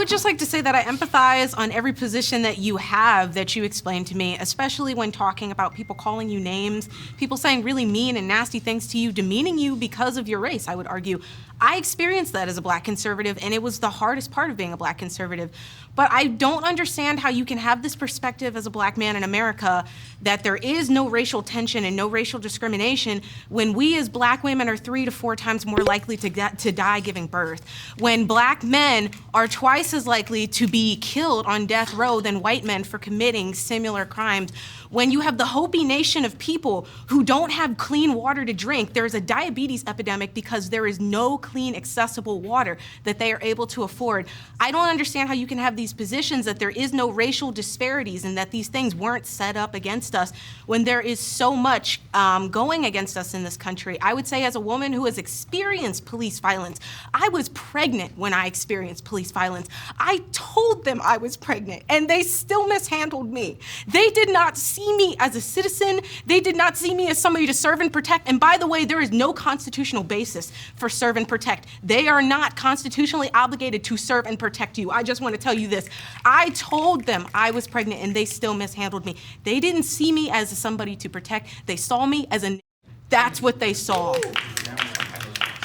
would just like to say that I empathize on every position that you have that you explained to me, especially when talking about people calling you names, people saying really mean and nasty things to you, demeaning you because of your race, I would argue. I experienced that as a Black conservative, and it was the hardest part of being a Black conservative. But I don't understand how you can have this perspective as a Black man in America that there is no racial tension and no racial discrimination when we as Black women are 3 to 4 times more likely to die giving birth, when Black men are twice as likely to be killed on death row than white men for committing similar crimes, when you have the Hopi nation of people who don't have clean water to drink. There's a diabetes epidemic because there is no clean, accessible water that they are able to afford. I don't understand how you can have these positions that there is no racial disparities and that these things weren't set up against us when there is so much going against us in this country. I would say, as a woman who has experienced police violence, I was pregnant when I experienced police violence. I told them I was pregnant and they still mishandled me. They did not see me as a citizen. They did not see me as somebody to serve and protect. And by the way, there is no constitutional basis for serve and protect. They are not constitutionally obligated to serve and protect you. I just want to tell you this. I told them I was pregnant and they still mishandled me. They didn't see me as somebody to protect. They saw me as a... That's what they saw.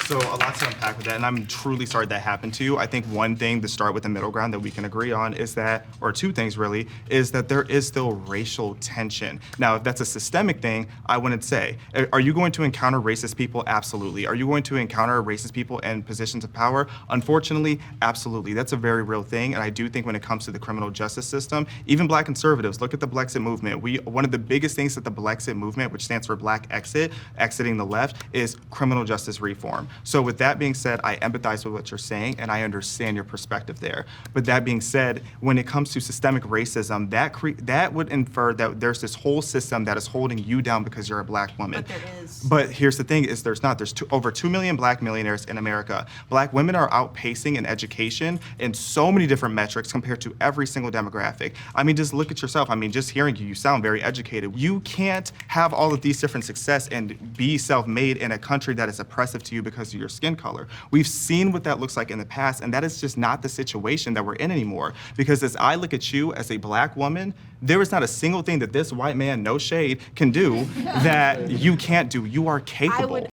So a lot to unpack with that, and I'm truly sorry that happened to you. I think one thing to start with the middle ground that we can agree on is that, or two things really, is that there is still racial tension. Now, if that's a systemic thing, I wouldn't say. Are you going to encounter racist people? Absolutely. Are you going to encounter racist people in positions of power? Unfortunately, absolutely. That's a very real thing, and I do think when it comes to the criminal justice system, even Black conservatives, look at the Blexit movement. One of the biggest things that the Blexit movement, which stands for Black Exit, exiting the left, is criminal justice reform. So with that being said, I empathize with what you're saying, and I understand your perspective there. But that being said, when it comes to systemic racism, that would infer that there's this whole system that is holding you down because you're a Black woman. But there is. But here's the thing, is there's not. There's over 2 million Black millionaires in America. Black women are outpacing in education in so many different metrics compared to every single demographic. I mean, just look at yourself. I mean, just hearing you, you sound very educated. You can't have all of these different success and be self-made in a country that is oppressive to you because of your skin color. We've seen what that looks like in the past, and that is just not the situation that we're in anymore. Because as I look at you as a Black woman, there is not a single thing that this white man, no shade, can do that you can't do. You are capable.